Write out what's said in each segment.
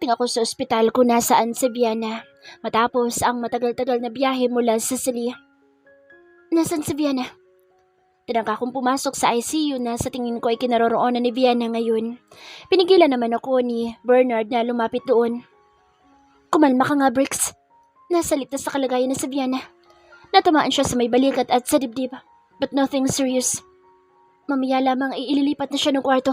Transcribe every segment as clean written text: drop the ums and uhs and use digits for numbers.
Pagdating ako sa ospital kung nasaan sa Vienna, matapos ang matagal-tagal na biyahe mula sa Sicily. Nasaan sa Vienna? Tinangka kong pumasok sa ICU na sa tingin ko ay kinaroroonan ni Vienna ngayon. Pinigilan naman ako ni Bernard na lumapit doon. Kumalma ka nga, Briggs. Nasa ligtas sa kalagayan na sa Vienna. Natamaan siya sa may balikat at sa dibdib, but nothing serious. Mamaya lamang ay ililipat na siya ng kwarto.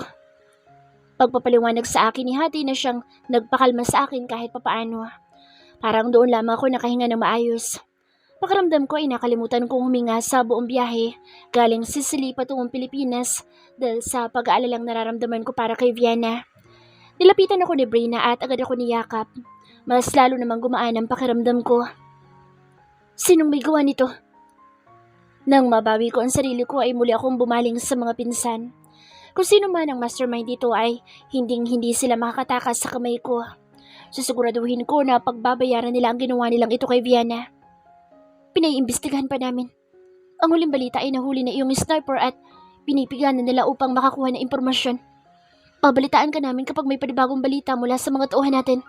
Pagpapaliwanag sa akin ni Hati na siyang nagpakalma sa akin kahit papaano. Parang doon lamang ako nakahinga ng maayos. Pakiramdam ko ay nakalimutan kong huminga sa buong biyahe galing Sicily patungong Pilipinas dahil sa pag-aalalang nararamdaman ko para kay Vienna. Nilapitan ako ni Brina at agad ako niyakap. Mas lalo namang gumaan ang pakiramdam ko. Sinong may gawa nito? Nang mabawi ko ang sarili ko ay muli akong bumaling sa mga pinsan. Kung sino man ang mastermind dito ay hinding-hindi sila makakatakas sa kamay ko. Susiguraduhin ko na pagbabayaran nila ang ginawa nilang ito kay Vienna. Pinaiimbestigahan pa namin. Ang huling balita ay nahuli na iyong sniper at pinipiganan nila upang makakuha ng impormasyon. Pabalitaan ka namin kapag may panibagong balita mula sa mga tauhan natin.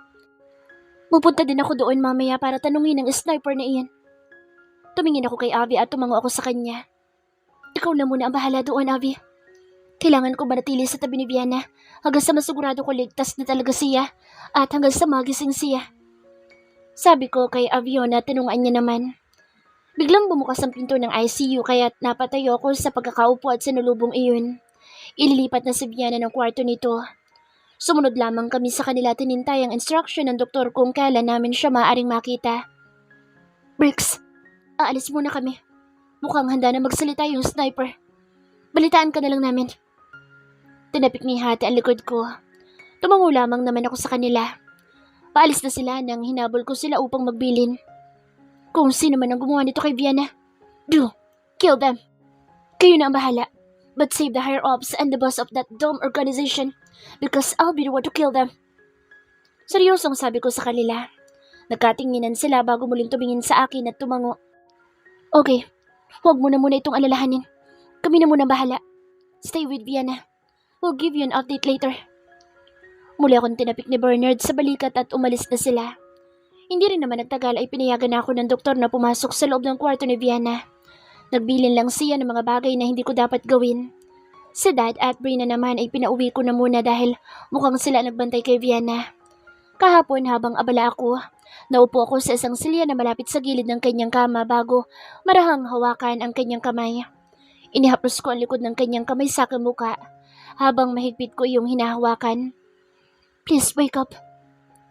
Pupunta din ako doon mamaya para tanungin ang sniper na iyan. Tumingin ako kay Avi at tumango ako sa kanya. Ikaw na muna ang bahala doon, Avi. Kailangan ko manatili sa tabi ni Vienna hanggang sa masigurado ko ligtas na talaga siya at hanggang sa magising siya. Sabi ko kay Avion na tinungan niya naman. Biglang bumukas ang pinto ng ICU kaya napatayo ako sa pagkakaupo at sinulubong iyon. Ililipat na si Vienna ng kwarto nito. Sumunod lamang kami sa kanila tinintay ang instruction ng doktor kung kailan namin siya maaaring makita. Briggs, aalis muna kami. Mukhang handa na magsalita yung sniper. Balitaan ka na lang namin. Tinapik ni Hati ang likod ko. Tumango lamang naman ako sa kanila. Paalis na sila nang hinabol ko sila upang magbilin. Kung sino man ang gumawa nito kay Vienna, kill them. Kayo na ang bahala. But save the higher-ups and the boss of that dumb organization because I'll be the one to kill them. Seryosong sabi ko sa kanila. Nagkatinginan sila bago muling tumingin sa akin at tumango. Okay, huwag mo na muna itong alalahanin. Kami na muna bahala. Stay with Vienna. We'll give you an update later. Muli akong tinapik ni Bernard sa balikat at umalis na sila. Hindi rin naman nagtagal ay pinayagan na ako ng doktor na pumasok sa loob ng kwarto ni Vienna. Nagbilin lang siya ng mga bagay na hindi ko dapat gawin. Si Dad at Brina naman ay pinauwi ko na muna dahil mukhang sila nagbantay kay Vienna. Kahapon habang abala ako, naupo ako sa isang silya na malapit sa gilid ng kanyang kama bago marahang hawakan ang kanyang kamay. Inihaplos ko ang likod ng kanyang kamay sa aking muka habang mahigpit ko iyong hinahawakan. Please wake up.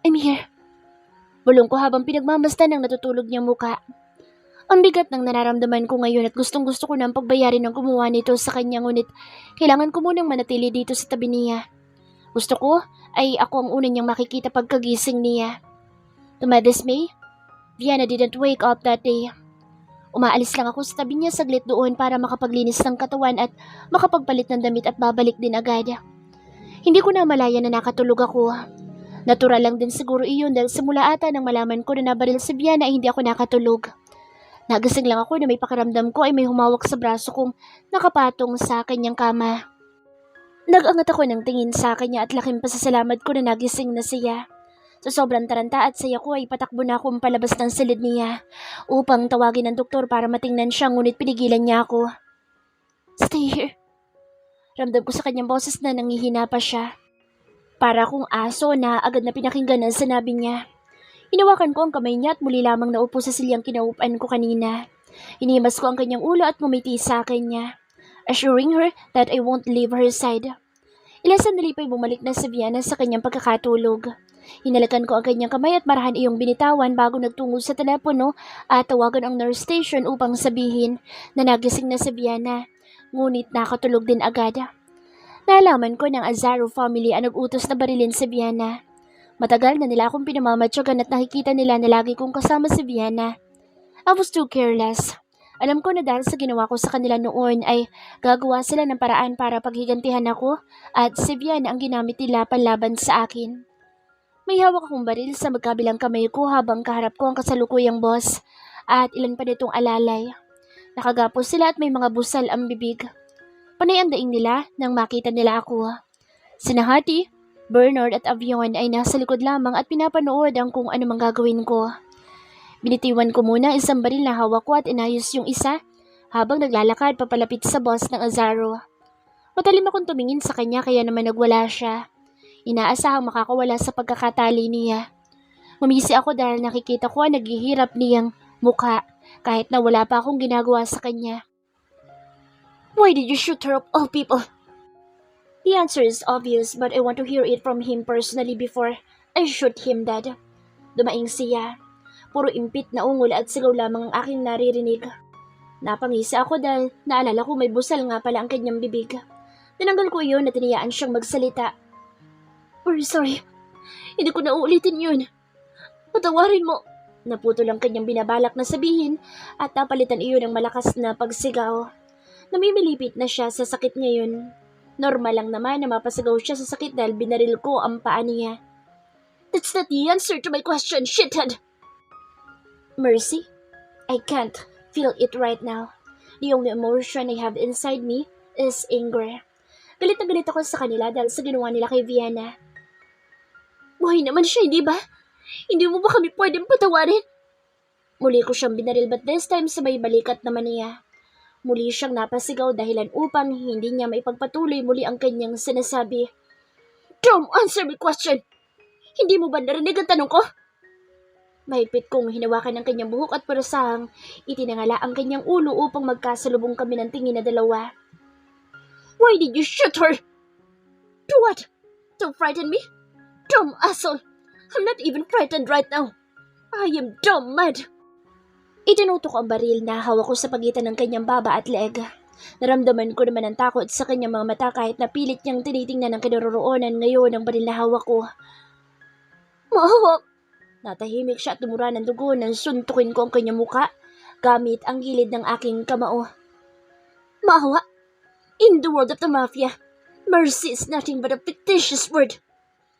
I'm here. Bulong ko habang pinagmamasdan ng natutulog niyang muka. Ang bigat ng nararamdaman ko ngayon at gustong-gusto ko nang pagbayarin ng gumawa nito sa kanya ngunit kailangan ko munang manatili dito sa tabi niya. Gusto ko ay ako ang una niyang makikita pagkagising niya. To my dismay, Vienna didn't wake up that day. Umaalis lang ako sa tabi niya saglit doon para makapaglinis ng katawan at makapagpalit ng damit at babalik din agad. Hindi ko na malaya na nakatulog ako. Natural lang din siguro iyon dahil simula ata nang malaman ko na nabaril si Vienna ay hindi ako nakatulog. Nagising lang ako na may pakiramdam ko ay may humawak sa braso kong nakapatong sa kanyang kama. Nag-angat ako ng tingin sa kanya at laking pasasalamat ko na nagising na siya. Sa sobrang taranta at saya ko ay patakbo na akong palabas ng silid niya upang tawagin ng doktor para matingnan siya ngunit pinigilan niya ako. Stay here. Ramdam ko sa kanyang boses na nangihina pa siya. Para akong aso na agad na pinakinggan ang sinabi niya. Hinawakan ko ang kamay niya at muli lamang naupo sa silyang kinaupan ko kanina. Hinimas ko ang kanyang ulo at ngumiti sa akin niya, assuring her that I won't leave her side. Ilang sandali pa'y bumalik na si Vienna sa kanyang pagkakatulog. Hinalakan ko ang kanyang kamay at marahan iyong binitawan bago nagtungo sa telepono at tawagan ang nurse station upang sabihin na nagising na si Vienna, ngunit nakatulog din agad. Nalaman ko ng Azaro family ang nag-utos na barilin si Vienna. Matagal na nila akong pinamamatyagan at nakikita nila na lagi kong kasama si Vienna. I was too careless. Alam ko na dahil sa ginawa ko sa kanila noon ay gagawa sila ng paraan para paghigantihan ako at si Vienna ang ginamit nila panlaban sa akin. May hawak akong baril sa magkabilang kamay ko habang kaharap ko ang kasalukuyang boss at ilan pa nitong alalay. Nakagapos sila at may mga busal ang bibig. Panay ang daing nila nang makita nila ako. Sina Hati, Bernard at Avion ay nasa likod lamang at pinapanood ang kung ano mang gagawin ko. Binitiwan ko muna ang isang baril na hawak ko at inayos yung isa habang naglalakad papalapit sa boss ng Azaro. Matalim akong tumingin sa kanya kaya naman nagwala siya. Inaasahang makakawala sa pagkakatali niya. Mumisi ako dahil nakikita ko ang naghihirap niyang mukha kahit na wala pa akong ginagawa sa kanya. Why did you shoot her of all people? The answer is obvious but I want to hear it from him personally before I shoot him, Dad. Dumaing siya. Puro impit na ungol at sigaw lamang ang aking naririnig. Napangisi ako dahil naalala ko may busal nga pala ang kanyang bibig. Tinanggal ko iyon at tiniyaan siyang magsalita. We're sorry. Hindi ko na uulitin yun. Patawarin mo. Naputol ang kanyang binabalak na sabihin at napalitan iyon ng malakas na pagsigaw. Namimilipit na siya sa sakit ngayon. Normal lang naman na mapasigaw siya sa sakit dahil binaril ko ang paa niya. That's not the answer to my question, shithead! Mercy? I can't feel it right now. The only emotion I have inside me is anger. Galit na galit ako sa kanila dahil sa ginawa nila kay Vienna. Buhay naman siya, hindi ba? Hindi mo ba kami pwedeng patawarin? Muli ko siyang binaril but this time sa may balikat naman niya. Muli siyang napasigaw dahilan upang hindi niya maipagpatuloy muli ang kanyang sinasabi. Don't answer my question! Hindi mo ba narinig ang tanong ko? Mahigpit kong hinawakan ang kanyang buhok at parasahang itinangala ang kanyang ulo upang magkasalubong kami ng tingin na dalawa. Why did you shoot her? To what? To frighten me? Dumb asshole! I'm not even frightened right now. I am dumb mad. Itinuto ko ang baril na hawak ko sa pagitan ng kanyang baba at leeg. Naramdaman ko naman ang takot sa kanyang mga mata kahit napilit niyang tinitingnan ang kinaroroonan ngayon ng baril na hawak ko. Mahawak! Natahimik siya at tumura ng dugo nang suntukin ko ang kanyang muka gamit ang gilid ng aking kamao. Maawa! In the world of the mafia, mercy is nothing but a fictitious word.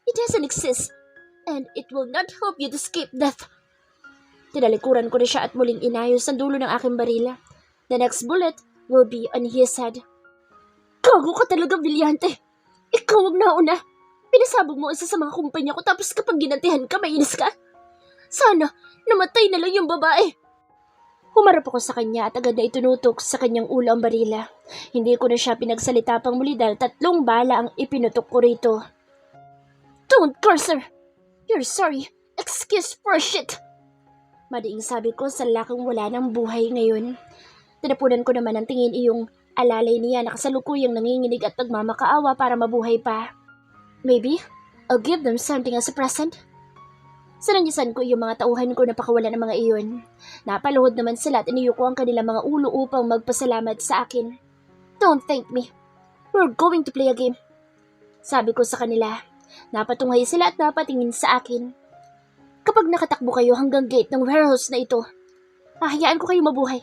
It doesn't exist, and it will not help you to escape death. Tinalikuran ko na siya at muling inayos ang dulo ng aking barila. The next bullet will be on his head. Gago ka talaga, Brillante! Ikaw ang nauna! Pinasabog mo isa sa mga kumpanya ko tapos kapag ginantihan ka, mainis ka? Sana, namatay na lang yung babae. Humarap ako sa kanya at agad na itunutok sa kanyang ulo ang barila. Hindi ko na siya pinagsalita pang muli dahil 3 bala ang ipinutok ko rito. Don't curse her! You're sorry. Excuse for shit! Madiing sabi ko sa lalaking wala ng buhay ngayon. Tinapunan ko naman ang tingin iyong alalay niya na kasalukuyang nanginginig at nagmamakaawa para mabuhay pa. Maybe, I'll give them something as a present. Sananyasan ko yung mga tauhan ko na pakawala ng mga iyon. Napaluhod naman sila at iniyuko ang kanilang mga ulo upang magpasalamat sa akin. Don't thank me. We're going to play a game. Sabi ko sa kanila. Napatunghay sila at napatingin sa akin. Kapag nakatakbo kayo hanggang gate ng warehouse na ito, hahayaan ko kayo mabuhay.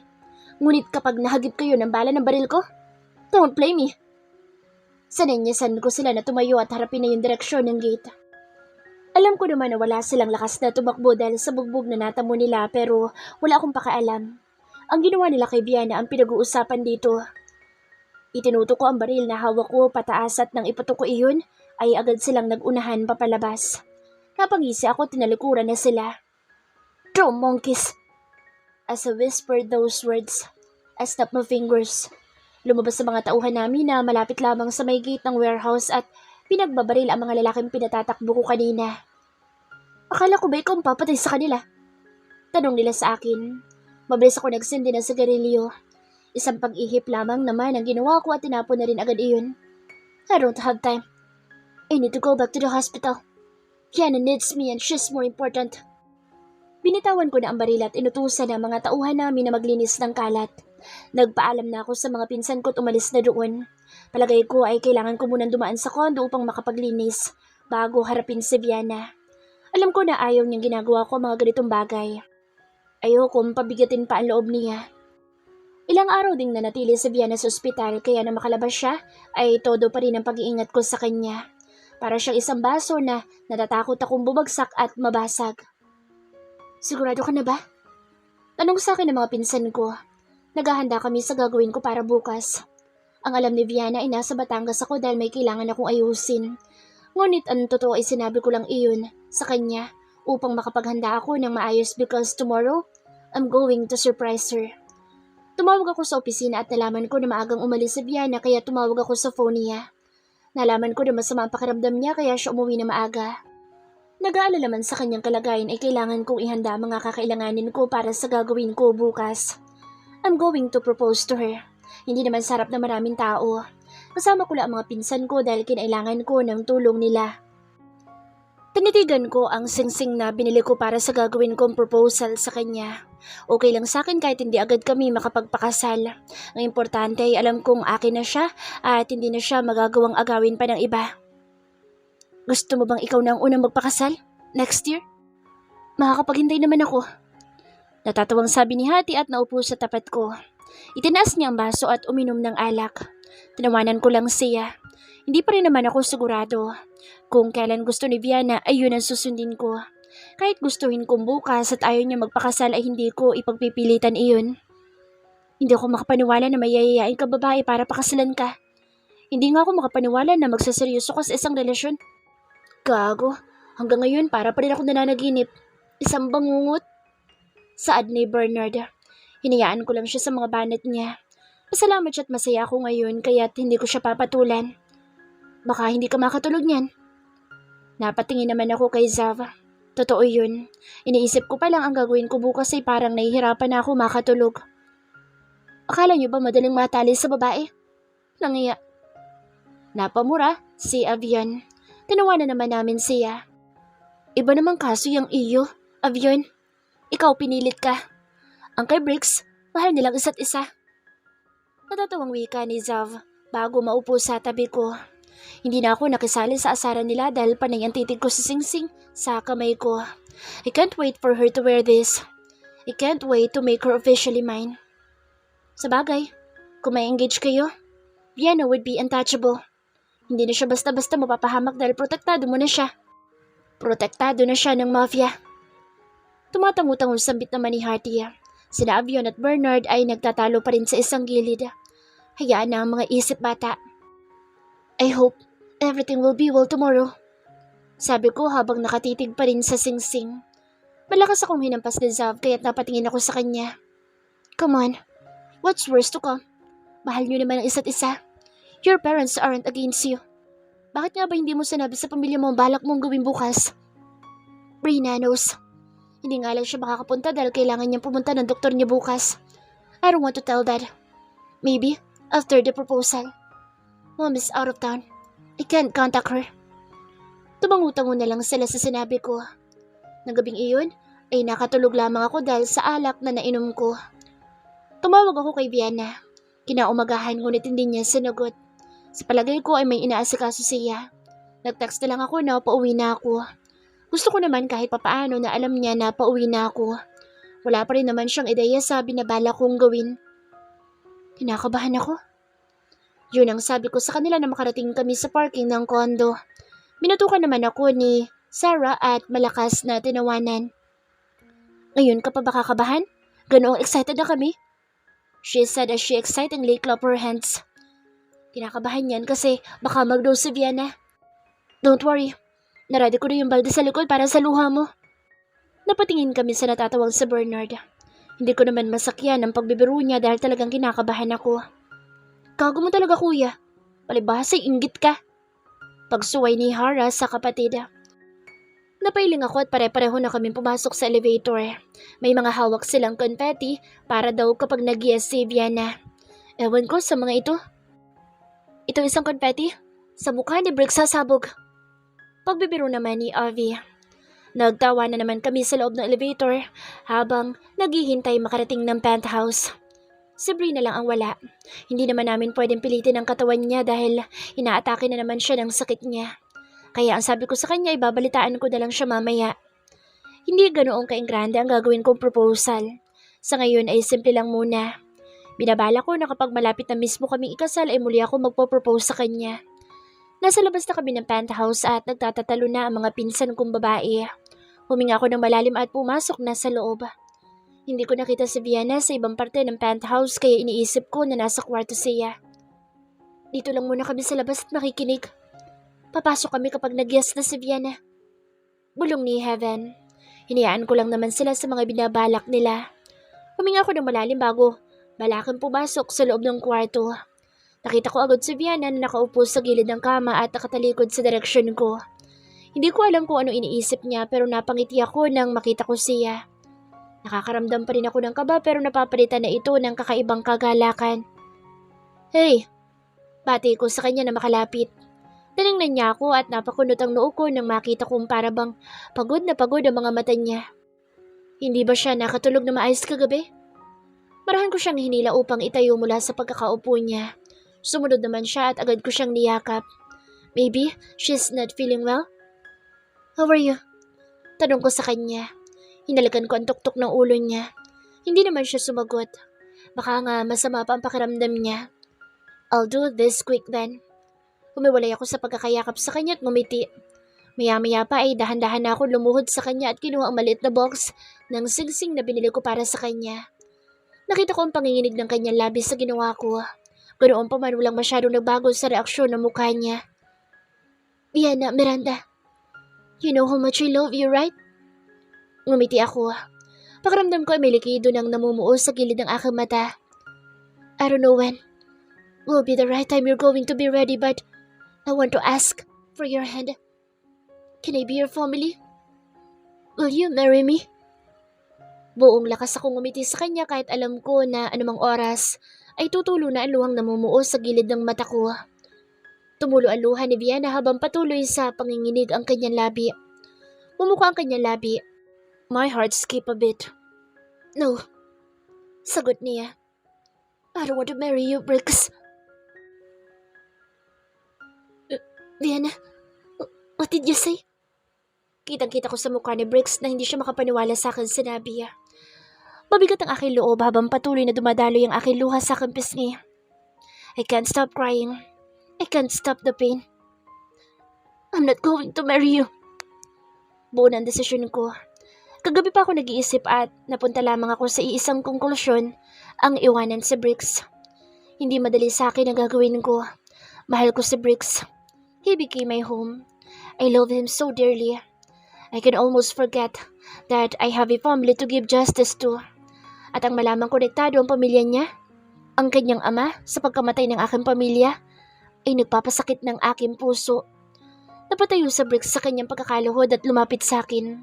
Ngunit kapag nahagip kayo ng bala ng baril ko, don't play me. Sananyasan ko sila na tumayo at harapin na yung direksyon ng gate. Alam ko naman na wala silang lakas na tumakbo dahil sa bugbog na natamo nila pero wala akong pakaalam. Ang ginawa nila kay Vienna ang pinag-uusapan dito. Itinuto ko ang baril na hawak ko pataas at nang ipatok ko iyon ay agad silang nagunahan papalabas. Napangisi ako, tinalikuran na sila. Dumb monkeys! As I whispered those words, I snapped my fingers. Lumabas sa mga tauhan namin na malapit lamang sa may gate ng warehouse at pinagbabaril ang mga lalaking pinatatakbo ko kanina. Akala ko ba ikaw ang papatay sa kanila? Tanong nila sa akin. Mabilis ako nagsindi ng sigarilyo. Isang pag-ihip lamang naman ang ginawa ko at tinapon na rin agad iyon. I don't have time. I need to go back to the hospital. Yana needs me and she's more important. Binitawan ko na ang baril at inutusan ang mga tauhan namin na maglinis ng kalat. Nagpaalam na ako sa mga pinsan ko at umalis na doon. Palagay ko ay kailangan ko munang dumaan sa kondo upang makapaglinis bago harapin si Vienna. Alam ko na ayaw niyang ginagawa ko mga ganitong bagay. Ayokong pabigatin pa ang loob niya. Ilang araw ding nanatili si Vienna sa ospital kaya na makalabas siya ay todo pa rin ang pag-iingat ko sa kanya. Para siyang isang baso na natatakot akong bumagsak at mabasag. Sigurado ka na ba? Tanong sa akin ng mga pinsan ko. Naghahanda kami sa gagawin ko para bukas. Ang alam ni Vienna ay nasa Batangas ako dahil may kailangan akong ayusin. Ngunit ang totoo ay sinabi ko lang iyon sa kanya upang makapaghanda ako ng maayos because tomorrow, I'm going to surprise her. Tumawag ako sa opisina at nalaman ko na maagang umalis si Viana kaya tumawag ako sa phone niya. Nalaman ko na masama ang pakiramdam niya kaya siya umuwi na maaga. Nag-aalala man sa kanyang kalagayan ay kailangan kong ihanda ang mga kakailanganin ko para sa gagawin ko bukas. I'm going to propose to her. Hindi naman sarap na maraming tao. Kasama ko lang ang mga pinsan ko dahil kinailangan ko ng tulong nila. Tinitigan ko ang singsing na binili ko para sa gagawin kong proposal sa kanya. Okay lang sa akin kahit hindi agad kami makapagpakasal. Ang importante ay alam kong akin na siya at hindi na siya magagawang agawin pa ng iba. Gusto mo bang ikaw na ang unang magpakasal? Next year? Makakapaghintay naman ako. Natatawang sabi ni Hati at naupo sa tapat ko. Itinaas niya ang baso at uminom ng alak. Tinawanan ko lang siya. Hindi pa rin naman ako sigurado. Kung kailan gusto ni Viana ay yun ang susundin ko. Kahit gustuhin kong bukas at ayaw niya magpakasal ay hindi ko ipagpipilitan iyon. Hindi ako makapaniwala na may yayayain ka babae para pakasalan ka. Hindi nga ako makapaniwala na magsaseryoso ka sa isang relasyon. Gago, hanggang ngayon para pa rin ako nananaginip. Isang bangungot. Saad ni Bernard. Hinayaan ko lang siya sa mga banat niya. Pasalamat siya at masaya ako ngayon kaya't hindi ko siya papatulan. Baka hindi ka makatulog niyan. Napatingin naman ako kay Zav. Totoo yun. Iniisip ko pa lang ang gagawin ko bukas ay parang nahihirapan na ako makatulog. Akala niyo ba madaling matali sa babae? Nangiya. Napamura si Avion. Tinawanan naman namin siya. Iba namang kaso yung iyo, Avion. Ikaw pinilit ka. Ang kay Briggs, mahal nilang isa't isa. Natatawang wika ni Zav bago maupo sa tabi ko. Hindi na ako nakisali sa asaran nila dahil panay ang titig ko sa singsing sa kamay ko. I can't wait for her to wear this. I can't wait to make her officially mine. Sa bagay, kung may engage kayo, Vienna would be untouchable. Hindi na siya basta-basta mapapahamak dahil protektado mo na siya. Protektado na siya ng mafia. Tumatangu-tangon sambit naman ni Harty. Sina Avion at Bernard ay nagtatalo pa rin sa isang gilid. Hayaan na ang mga isip bata. I hope everything will be well tomorrow. Sabi ko habang nakatitig pa rin sa singsing. Malakas akong hinampas ni Zav kaya't napatingin ako sa kanya. Come on, what's worse to come? Mahal niyo naman ang isa't isa. Your parents aren't against you. Bakit nga ba hindi mo sinabi sa pamilya mo ang balak mong gawin bukas? Brina knows. Hindi nga lang siya makakapunta dahil kailangan niyang pumunta ng doktor niya bukas. I don't want to tell Dad. Maybe after the proposal. Mom is out of town. I can't contact her. Tumangutango na lang sila sa sinabi ko. Nang gabing iyon, ay nakatulog lamang ako dahil sa alak na nainom ko. Tumawag ako kay Viana. Kinaumagahan ngunit hindi niya sinagot. Sa palagay ko ay may inaasikaso siya. Nag-text na lang ako na pauwi na ako. Gusto ko naman kahit papaano na alam niya na pauwi na ako. Wala pa rin naman siyang ideya sa binabala kong gawin. Kinakabahan ako. Yun ang sabi ko sa kanila na makarating kami sa parking ng kondo. Minutukan naman ako ni Sarah at malakas na tinawanan. Ngayon ka pa ba kakabahan? Ganoong excited na kami? She said as she excitingly clapped her hands. Kinakabahan yan kasi baka mag-dose si Viana. Don't worry. Naradi ko na yung balde sa likod para sa luha mo. Napatingin kami sa natatawang sa Bernard. Hindi ko naman masakyan ang pagbibiro niya dahil talagang kinakabahan ako. Gago mo talaga kuya. Palibhasay inggit ka. Pagsuway ni Hara sa kapatid. Napailing ako at pare-pareho na kami pumasok sa elevator. May mga hawak silang confetti para daw kapag nag-yes si Viana. Ewan ko sa mga ito. Ito isang confetti? Sa mukha ni Briggs sasabog. Pagbibiro naman ni Avi. Nagtawa na naman kami sa loob ng elevator habang naghihintay makarating ng penthouse. Si Brina lang ang wala. Hindi naman namin pwedeng pilitin ang katawan niya dahil inaatake na naman siya ng sakit niya. Kaya ang sabi ko sa kanya ay babalitaan ko na lang siya mamaya. Hindi ganoong kaingrande ang gagawin kong proposal. Sa ngayon ay simple lang muna. Binabala ko na kapag malapit na mismo kaming ikasal ay muli ako magpo-propose sa kanya. Nasa labas na kami ng penthouse at nagtatatalo na ang mga pinsan kong babae. Huminga ako ng malalim at pumasok na sa loob. Hindi ko nakita si Viana sa ibang parte ng penthouse kaya iniisip ko na nasa kwarto siya. Dito lang muna kami sa labas at makikinig. Papasok kami kapag nag-yes na si Vienna. Bulong ni Heaven. Hinayaan ko lang naman sila sa mga binabalak nila. Huminga ako ng malalim bago balakang pumasok sa loob ng kwarto. Nakita ko agad si Vienna na nakaupo sa gilid ng kama at nakatalikod sa direksyon ko. Hindi ko alam kung ano iniisip niya pero napangiti ako nang makita ko siya. Nakakaramdam pa rin ako ng kaba pero napapalitan na ito ng kakaibang kagalakan. Hey! Bati ko sa kanya na makalapit. Tinignan niya ako at napakunot ang noo ko nang makita kong parabang pagod na pagod ang mga mata niya. Hindi ba siya nakatulog na maayos kagabi? Marahan ko siyang hinila upang itayo mula sa pagkakaupo niya. Sumunod naman siya at agad ko siyang niyakap. Maybe she's not feeling well? How are you? Tanong ko sa kanya. Hinalikan ko ang tuktok ng ulo niya. Hindi naman siya sumagot. Baka nga masama pa ang pakiramdam niya. I'll do this quick then. Humiwalay ako sa pagkakayakap sa kanya at ngumiti. Maya-maya pa ay dahan-dahan na ako lumuhod sa kanya at kinuha ang maliit na box ng singsing na binili ko para sa kanya. Nakita ko ang panginginig ng kanyang labis sa ginawa ko. Ganoon pa man walang masyadong nagbago sa reaksyon ng mukha niya. Vienna, Miranda. You know how much I love you, right? Ngumiti ako. Pakiramdam ko ay may likido nang namumuo sa gilid ng aking mata. I don't know when. Will be the right time you're going to be ready but I want to ask for your hand. Can I be your family? Will you marry me? Buong lakas akong ngumiti sa kanya kahit alam ko na anumang oras ay tutulo na ang luhang namumuo sa gilid ng mata ko. Tumulo ang luha ni Vienna habang patuloy sa panginginig ang kanyang labi. Mumukha ang kanyang labi. My heart skipped a bit. No. Sagot niya. I don't want to marry you, Briggs. Vienna, what did you say? Kitang-kita ko sa mukha ni Briggs na hindi siya makapaniwala sa akin sinabi niya. Mabigat ang aking loob habang patuloy na dumadaloy ang aking luha sa aking pisngi. I can't stop crying. I can't stop the pain. I'm not going to marry you. Buo na ang desisyon ko. Kagabi pa ako nag-iisip at napunta lamang ako sa iisang konklusyon, ang iwanan si Briggs. Hindi madali sa akin ang gagawin ko. Mahal ko si Briggs. He became my home. I love him so dearly. I can almost forget that I have a family to give justice to. At ang malamang konektado ang pamilya niya, ang kanyang ama sa pagkamatay ng aking pamilya, ay nagpapasakit ng aking puso. Napatayo sa Briggs sa kanyang pagkakaluhod at lumapit sa akin.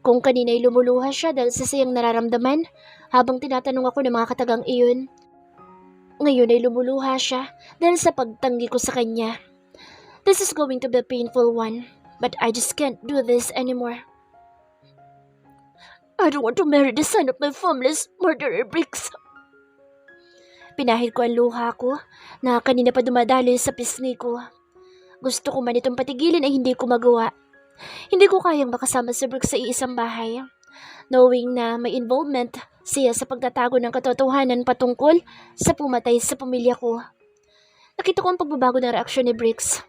Kung kanina'y lumuluha siya dahil sa siyang nararamdaman habang tinatanong ako ng mga katagang iyon. Ngayon ay lumuluha siya dahil sa pagtanggi ko sa kanya. This is going to be a painful one, but I just can't do this anymore. I don't want to marry the son of my family's murderer, Briggs. Pinahid ko ang luha ko na kanina pa dumadaloy sa pisngi ko. Gusto ko man itong patigilin ay hindi ko magawa. Hindi ko kayang makasama si Briggs sa iisang bahay. Knowing na may involvement siya sa pagtatago ng katotohanan patungkol sa pumatay sa pamilya ko. Nakita ko ang pagbabago ng reaksyon ni Briggs.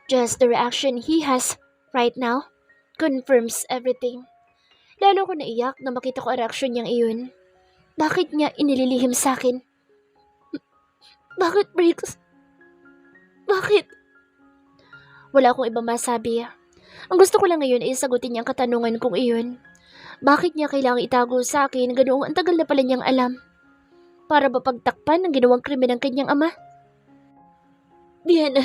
Just the reaction he has right now confirms everything. Lalo ko naiyak na makita ko ang reaksyon niyang iyon. Bakit niya inililihim sa akin? Bakit, Briggs? Bakit? Wala akong ibang masabi. Ang gusto ko lang ngayon ay sagutin niya ang katanungan kong iyon. Bakit niya kailangang itago sa akin ganoong ang tagal na pala niyang alam? Para ba pagtakpan ang ginawang krimen ng kanyang ama? Bien,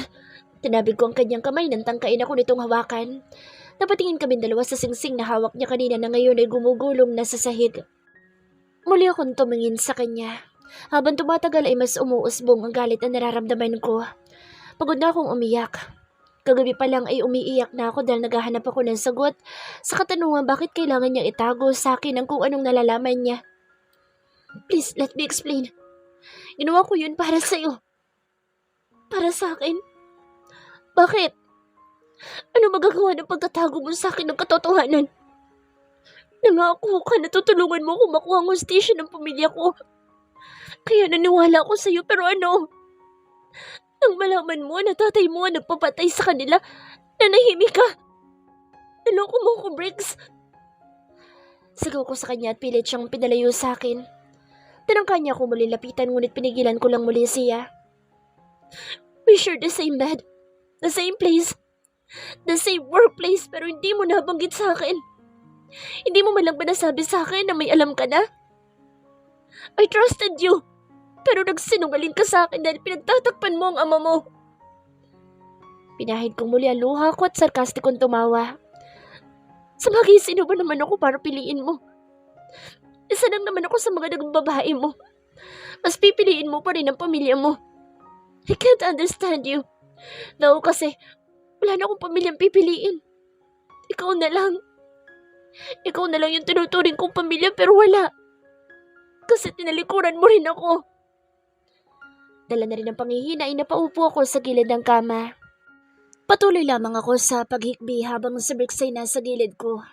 tinabig ko ang kanyang kamay nang tangkain ako nitong hawakan. Napatingin kami dalawa sa singsing na hawak niya kanina na ngayon ay gumugulong na sa sahig. Muli akong tumingin sa kanya. Habang tumatagal ay mas umuusbong ang galit na nararamdaman ko. Pagod na akong umiyak. Kagabi pa lang ay umiiyak na ako dahil naghahanap ako ng sagot sa katanungan bakit kailangan niyang itago sa akin ang kung anong nalalaman niya. Please, let me explain. Ginawa ko yun para sa'yo. Para sa akin. Bakit? Ano magagawa ng pagtatago mo sa akin ng katotohanan? Nangako ka na tutulungan mo ako makuha ang hustisya ng pamilya ko. Kaya naniwala ako sa'yo pero ano? Nang malaman mo na tatay mo ang nagpapatay sa kanila, nanahimik ka. Naloko mo ako, Briggs. Sigaw ko sa kanya at pilit siyang pinalayo sa akin. Tinangka niya ako muli lapitan ngunit pinigilan ko lang muli siya. We share the same bed, the same place. The same workplace pero hindi mo nabanggit sa akin. Hindi mo man lang ba nasabi sa akin na may alam ka na? I trusted you. Pero nagsinungaling ka sa akin dahil pinagtatakpan mo ang ama mo. Pinahid kong muli ang luha ko at sarkastikong tumawa. Sabagay, sino ba naman ako para piliin mo? Isa lang naman ako sa mga naging babae mo. Mas pipiliin mo pa rin ang pamilya mo. I can't understand you. Though kasi, wala na akong pamilyang pipiliin. Ikaw na lang. Ikaw na lang yung tinuturing kong pamilya pero wala. Kasi tinalikuran mo rin ako. Dala na rin ang panghihina ay napaupo ako sa gilid ng kama. Patuloy lamang ako sa paghikbi habang si Brix ay nasa gilid ko.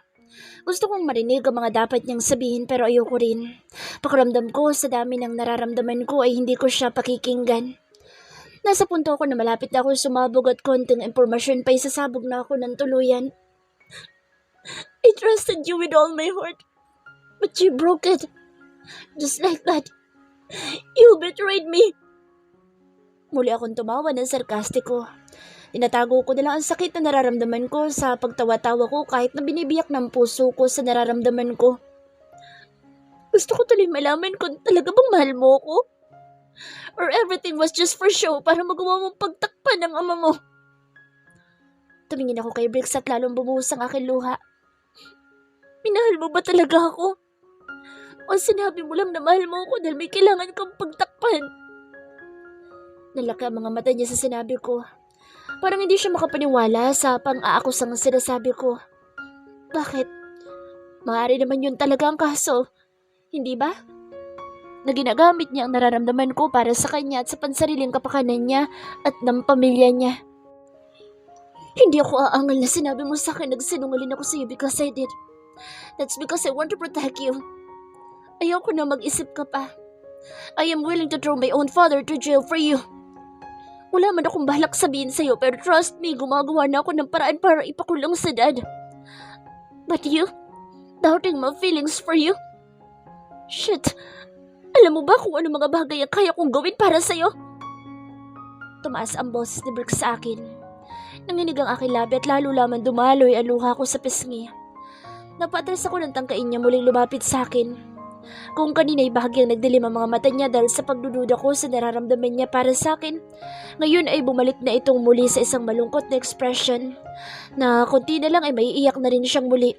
Gusto kong marinig ang mga dapat niyang sabihin pero ayoko rin. Pakiramdam ko sa dami ng nararamdaman ko ay hindi ko siya pakikinggan. Nasa punto ako na malapit na ako sumabog at konting impormasyon pa isasabog na ako ng tuluyan. I trusted you with all my heart, but you broke it. Just like that. You betrayed me. Muli akong tumawa ng sarkastiko. Tinatago ko na lang ang sakit na nararamdaman ko sa pagtawa-tawa ko kahit na binibiyak ng puso ko sa nararamdaman ko. Gusto ko tuloy malaman kung talaga bang mahal mo ko? Or everything was just for show para magawa mong pagtakpan ng ama mo? Tumingin ako kay Brix at lalong bumuhos ang aking luha. Minahal mo ba talaga ako? O sinabi mo lang na mahal mo ako dahil may kailangan kang pagtakpan? Nalaki ang mga mata niya sa sinabi ko. Parang hindi siya makapaniwala sa pang-aakusang sinasabi ko. Bakit? Maaari naman yun talaga ang kaso. Hindi ba? Na ginagamit niya ang nararamdaman ko para sa kanya at sa pansariling kapakanan niya at ng pamilya niya. Hindi ako aangal na sinabi mo sa akin nagsinungaling ako sa iyo because I did. That's because I want to protect you. Ayoko na mag-isip ka pa. I am willing to throw my own father to jail for you. Wala man akong balak sabihin sa'yo pero trust me, gumagawa na ako ng paraan para ipakulong si Dad. But you, doubting my feelings for you? Shit, alam mo ba kung ano mga bagay ang kaya kong gawin para sa'yo? Tumaas ang boses ni Brix sa akin. Nanginig ang aking labi at lalo lamang dumaloy ang luha ko sa pisngi. Napatras ako ng tangkain niya muling lumapit sa akin. Kung kanina'y bahagyang nagdilim ang mga mata niya dahil sa pagdududa ko sa nararamdaman niya para sa akin, ngayon ay bumalik na itong muli sa isang malungkot na expression na konti na lang ay maiiyak na rin siyang muli.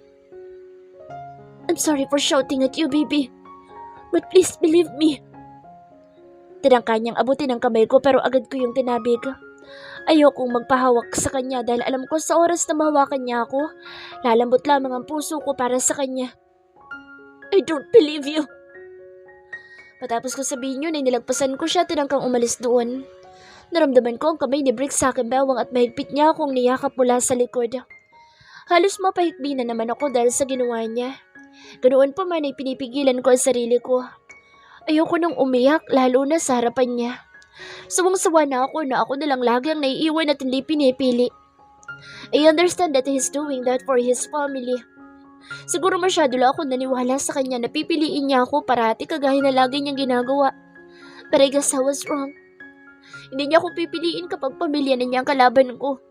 I'm sorry for shouting at you, baby. But please believe me. Tinangka niyang abutin ang kamay ko pero agad ko yung tinabig. Ayokong magpahawak sa kanya dahil alam ko sa oras na mahawakan niya ako, lalambot lamang ang puso ko para sa kanya. I don't believe you. Matapos ko sabihin yun ay nilagpasan ko siya tinangkang umalis doon. Naramdaman ko ang kamay ni Brix sa aking bewang at mahigpit niya akong niyakap mula sa likod. Halos mapahigbi na naman ako dahil sa ginawa niya. Ganoon pa man ay pinipigilan ko ang sarili ko. Ayoko nang umiyak lalo na sa harapan niya. Sawang-sawa na ako na lang lagi ang naiiwan at hindi pinipili. I understand that he's doing that for his family. Siguro masyado lang ako naniwala sa kanya na pipiliin niya ako parati kagaya na lagi niyang ginagawa. But I guess I was wrong. Hindi niya ako pipiliin kapag pamilya na niya ang kalaban ko.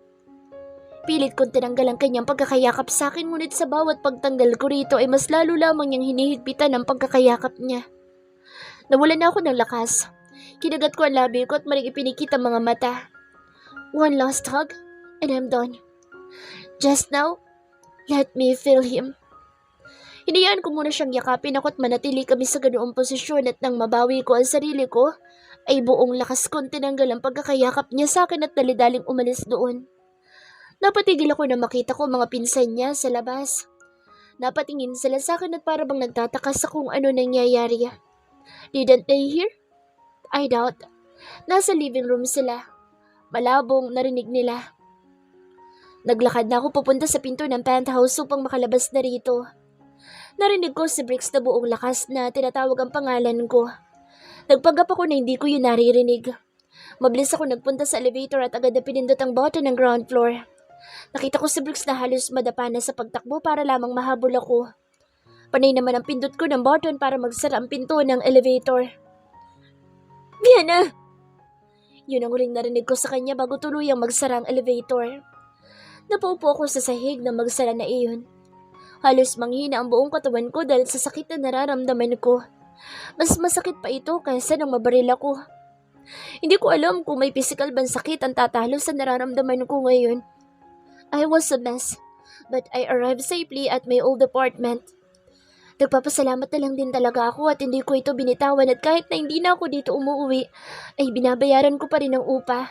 Pilit kong tinanggal ang kanyang pagkakayakap sa akin ngunit sa bawat pagtanggal ko rito ay mas lalo lamang niyang hinihigpitan ang pagkakayakap niya. Nawalan na ako ng lakas. Kinagat ko ang labi ko at maling ipinikit ang mga mata. One last hug and I'm done. Just now, let me feel him. Hinayaan ko muna siyang yakapin ako at manatili kami sa ganoong posisyon at nang mabawi ko ang sarili ko, ay buong lakas kong tinanggal ang pagkakayakap niya sa akin at dalidaling umalis doon. Napatigil ako na makita ko mga pinsan niya sa labas. Napatingin sila sa akin at para bang nagtataka sa kung ano nangyayari. Didn't they hear? I doubt. Nasa living room sila. Malabong narinig nila. Naglakad na ako papunta sa pinto ng penthouse upang makalabas na rito. Narinig ko si Brix na buong lakas na tinatawag ang pangalan ko. Nagpanggap ako na hindi ko yun naririnig. Mabilis ako nagpunta sa elevator at agad na pinindot ang button ng ground floor. Nakita ko si Brix na halos madapa na sa pagtakbo para lamang mahabol ako. Panay naman ang pindot ko ng button para magsara ang pinto ng elevator. Vienna! Yun ang huling narinig ko sa kanya bago tuluyang magsara ang elevator. Napaupo ako sa sahig na magsara na iyon. Halos manghina ang buong katawan ko dahil sa sakit na nararamdaman ko. Mas masakit pa ito kaysa nang mabaril ako. Hindi ko alam kung may physical bang sakit ang tatalo sa nararamdaman ko ngayon. I was a mess, but I arrived safely at my old apartment. Nagpapasalamat na lang din talaga ako at hindi ko ito binitawan at kahit na hindi na ako dito umuwi, ay binabayaran ko pa rin ang upa.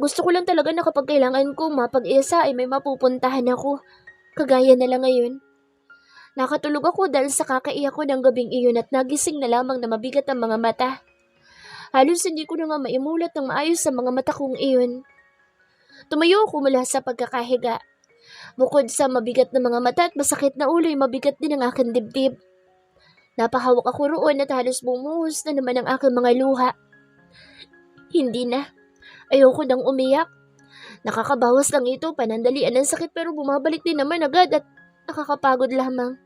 Gusto ko lang talaga na kapag kailangan ko mapag-isa ay may mapupuntahan ako. Kagaya na lang ngayon. Nakatulog ako dahil sa kakaiyak ko ng gabing iyon at nagising na lamang na mabigat ang mga mata. Halos hindi ko na nga maimulat ng maayos sa mga mata kong iyon. Tumayo ako mula sa pagkakahiga. Bukod sa mabigat na mga mata at masakit na ulo ay mabigat din ang aking dibdib. Napahawak ako roon at halos bumuhos na naman ang aking mga luha. Hindi na. Ayoko nang umiyak. Nakakabawas lang ito, panandalian ng sakit pero bumabalik din naman agad at nakakapagod lamang.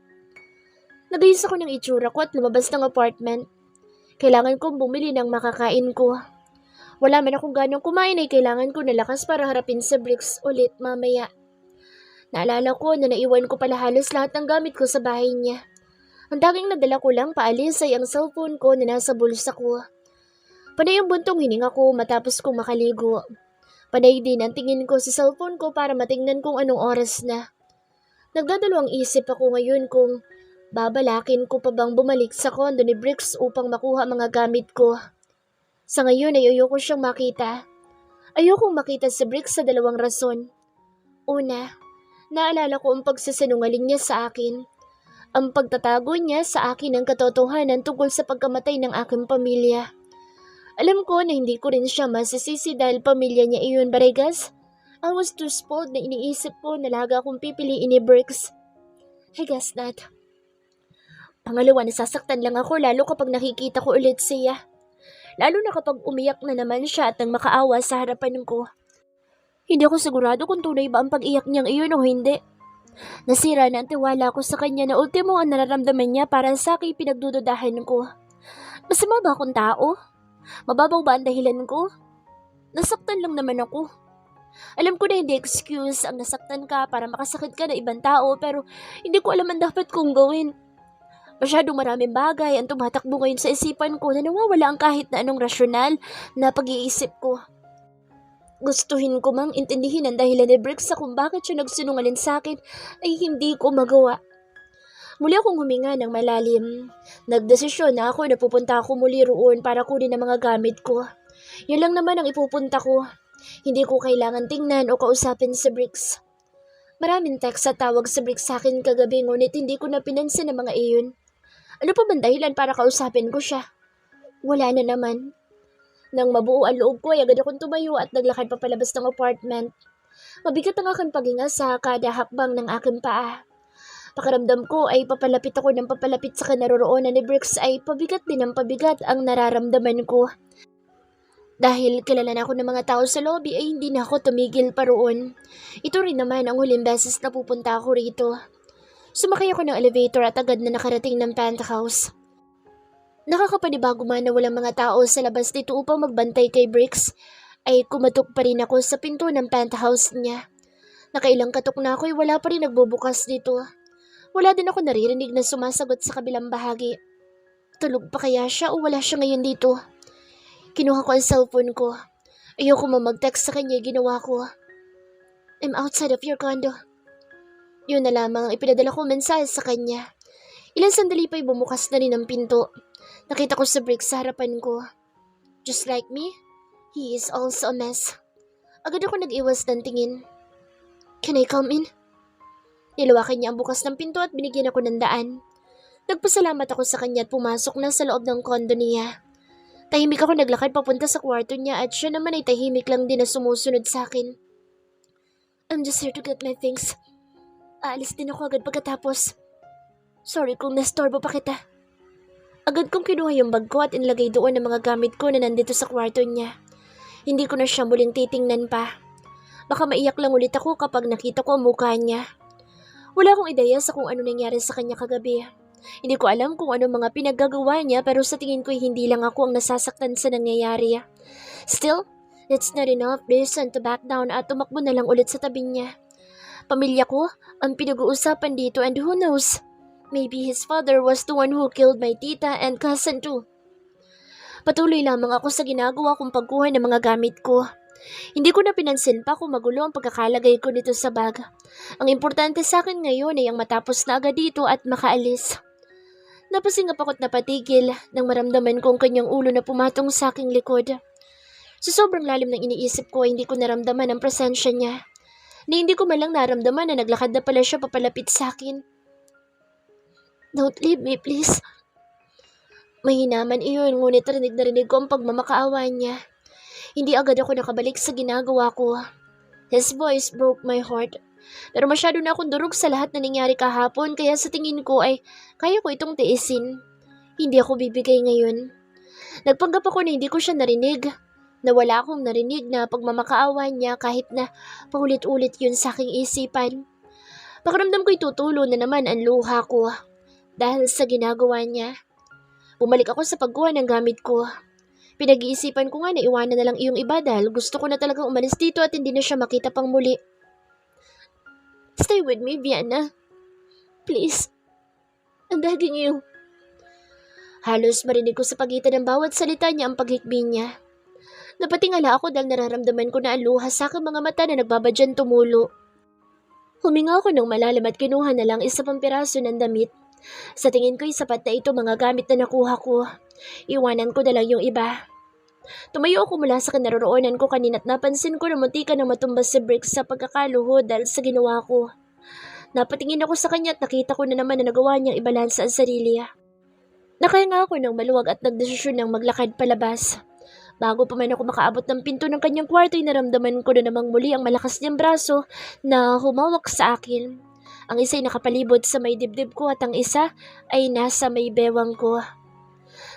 Nagayos ako ng itsura ko at lumabas ng apartment. Kailangan kong bumili ng makakain ko. Wala man akong ganong kumain ay kailangan ko na lakas para harapin sa bricks ulit mamaya. Naalala ko na naiwan ko pala halos lahat ng gamit ko sa bahay niya. Ang tanging nadala ko lang paalis ay ang cellphone ko na nasa bulsa ko. Panay ang buntong hininga ko matapos kong makaligo. Panay din ang tingin ko sa cellphone ko para matingnan kung anong oras na. Nagdadalawang isip ako ngayon kung babalakin ko pa bang bumalik sa condo ni Bricks upang makuha mga gamit ko. Sa ngayon ay ayoko siyang makita. Ayokong makita si Bricks sa dalawang rason. Una, naalala ko ang pagsasinungaling niya sa akin. Ang pagtatago niya sa akin ng katotohanan tungkol sa pagkamatay ng aking pamilya. Alam ko na hindi ko rin siya masisisi dahil pamilya niya iyon, Baregas. I was too spoiled na iniisip ko na laga akong pipiliin ni Bricks. I guess not. Pangalawa, nasasaktan lang ako lalo kapag nakikita ko ulit siya. Lalo na kapag umiyak na naman siya at nang makaawa sa harapan ko. Hindi ako sigurado kung tunay ba ang pag-iyak niyang iyon o hindi. Nasira na ang tiwala ko sa kanya na ultimo ang nararamdaman niya para sa aking pinagdududahan ko. Masama ba akong tao? Mababaw ba ang dahilan ko? Nasaktan lang naman ako. Alam ko na hindi excuse ang nasaktan ka para makasakit ka na ibang tao pero hindi ko alam ang dapat kong gawin. Masyadong maraming bagay ang tumatakbo ngayon sa isipan ko na nawawala ang kahit na anong rasyonal na pag-iisip ko. Gustuhin ko mang intindihin ang dahilan ni Bricks sa kung bakit siya nagsinungaling sa akin ay hindi ko magawa. Muli akong huminga ng malalim. Nagdesisyon na ako na pupunta ako muli roon para kunin ang mga gamit ko. Yun lang naman ang ipupunta ko. Hindi ko kailangan tingnan o kausapin si Bricks. Maraming text at tawag sa Bricks sa akin kagabi ngunit hindi ko na pinansin ang mga iyon. Ano pa bang dahilan para kausapin ko siya? Wala na naman. Nang mabuo ang loob ko ay agad akong tumayo at naglakad papalabas ng apartment. Mabigat ang aking paghinga sa kada hakbang ng aking paa. Pakiramdam ko ay papalapit ako ng papalapit sa kinaroroonan ni Bricks ay pabigat din ang pabigat ang nararamdaman ko. Dahil kilala na ako ng mga tao sa lobby ay hindi na ako tumigil pa roon. Ito rin naman ang huling beses na pupunta ako rito. Sumakay ako ng elevator at agad na nakarating ng penthouse. Nakakapanibago man na walang mga tao sa labas dito upang magbantay kay Bricks, ay kumatok pa rin ako sa pinto ng penthouse niya. Nakailang katok na ako ay wala pa rin nagbubukas dito. Wala din ako naririnig na sumasagot sa kabilang bahagi. Tulog pa kaya siya o wala siya ngayon dito? Kinuha ko ang cellphone ko. Ayoko mag-text sa kanya, ginawa ko. I'm outside of your condo. Yun na lamang ang ipinadala ko mensahe sa kanya. Ilang sandali pa'y bumukas na rin ang pinto. Nakita ko sa Bricks sa harapan ko. Just like me, he is also a mess. Agad ako nag-iwas ng tingin. Can I come in? Nilawakan niya ang bukas ng pinto at binigyan ako ng daan. Nagpasalamat ako sa kanya at pumasok na sa loob ng kondo niya. Tahimik ako naglakad papunta sa kwarto niya at siya naman ay tahimik lang din na sumusunod sa akin. I'm just here to get my things. Aalis din ako agad pagkatapos. Sorry kung nastorbo pa kita. Agad kong kinuha yung bag ko at inlagay doon ang mga gamit ko na nandito sa kwarto niya. Hindi ko na siya muling titingnan pa. Baka maiyak lang ulit ako kapag nakita ko ang mukha niya. Wala akong ideya sa kung ano nangyari sa kanya kagabi. Hindi ko alam kung ano mga pinaggagawa niya pero sa tingin ko hindi lang ako ang nasasaktan sa nangyayari. Still, that's not enough reason to back down at tumakbo na lang ulit sa tabi niya. Pamilya ko ang pinag-uusapan dito and who knows, maybe his father was the one who killed my tita and cousin too. Patuloy lamang ako sa ginagawa kong pagkuha ng mga gamit ko. Hindi ko na pinansin pa kung magulo ang pagkakalagay ko nito sa bag. Ang importante sa akin ngayon ay ang matapos na agad dito at makaalis. Napasingap ako't napatigil nang maramdaman ko ang kanyang ulo na pumatong sa aking likod. Sa sobrang lalim ng iniisip ko ay hindi ko naramdaman ang presensya niya. Na hindi ko malang naramdaman na naglakad na pala siya papalapit sa akin. Don't leave me, please. Mahina man iyon, ngunit rinig na rinig ko ang pagmamakaawa niya. Hindi agad ako nakabalik sa ginagawa ko. His voice broke my heart. Pero masyado na akong durog sa lahat na nangyari kahapon, kaya sa tingin ko ay kaya ko itong tiisin. Hindi ako bibigay ngayon. Nagpanggap ako na hindi ko siya narinig. Na wala akong narinig na pagmamakaawa niya kahit na paulit-ulit yun sa aking isipan. Pakiramdam ko'y tutulo na naman ang luha ko dahil sa ginagawa niya. Bumalik ako sa pagkuha ng gamit ko. Pinag-iisipan ko nga na iwanan na lang iyong iba dahil gusto ko na talagang umalis dito at hindi na siya makita pang muli. Stay with me, Vienna. Please. Ang daging iyo. Halos marinig ko sa pagitan ng bawat salita niya ang paghikbi niya. Napatingala ako dahil nararamdaman ko na ang luha sa aking mga mata na nagbabadyan tumulo. Huminga ako ng malalim at kinuha na lang isa pang piraso ng damit. Sa tingin ko'y sapat na ito mga gamit na nakuha ko. Iwanan ko na lang yung iba. Tumayo ako mula sa kinaroroonan ko kanina at napansin ko na muntikan na matumbas si Briggs sa pagkakaluhod dahil sa ginawa ko. Napatingin ako sa kanya at nakita ko na naman na nagawa niyang ibalansa ang sarili. Nakahinga ako ng maluwag at nagdesisyon ng maglakad palabas. Bago pa man ako makaabot ng pinto ng kanyang kwarto ay naramdaman ko na namang muli ang malakas niyang braso na humawak sa akin. Ang isa ay nakapalibot sa may dibdib ko at ang isa ay nasa may bewang ko.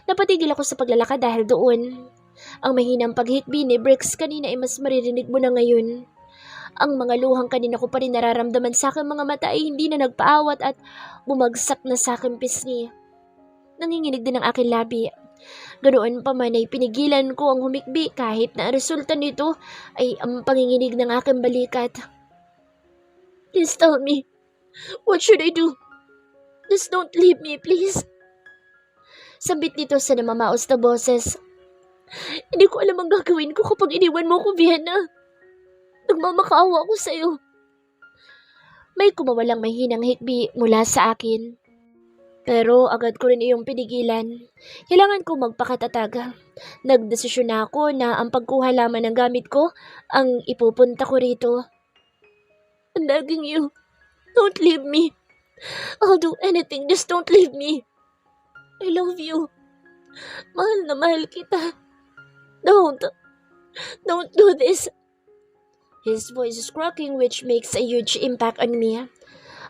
Napatigil ako sa paglalakad dahil doon. Ang mahinang paghikbi ni Briggs kanina ay mas maririnig mo na ngayon. Ang mga luhang kanina ko pa rin nararamdaman sa aking mga mata ay hindi na nagpaawat at bumagsak na sa aking pisngi. Nanginginig din ang aking labi. Ganoon pa man ay pinigilan ko ang humikbi kahit na ang resulta nito ay ang panginginig ng aking balikat. Please tell me. What should I do? Just don't leave me, please. Sabit nito sa namamaos na boses. Hindi ko alam ang gagawin ko kapag iniwan mo ko, Vienna. Nagmamakaawa ako sa'yo. May kumawalang mahinang hikbi mula sa akin. Pero agad ko rin iyong pinigilan. Kailangan ko magpakatatag. Nagdesisyon na ako na ang pagkuha lamang ng gamit ko ang ipupunta ko rito. Ang daging iyo. Don't leave me. I'll do anything, just don't leave me. I love you. Mahal na mahal kita. Don't do this. His voice is cracking which makes a huge impact on me.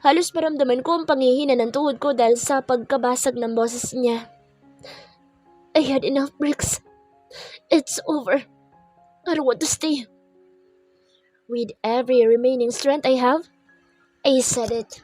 Halos maramdaman ko ang pangihina ng tuhod ko dahil sa pagkabasag ng boses niya. I had enough, Briggs. It's over. I don't want to stay. With every remaining strength I have, I said it.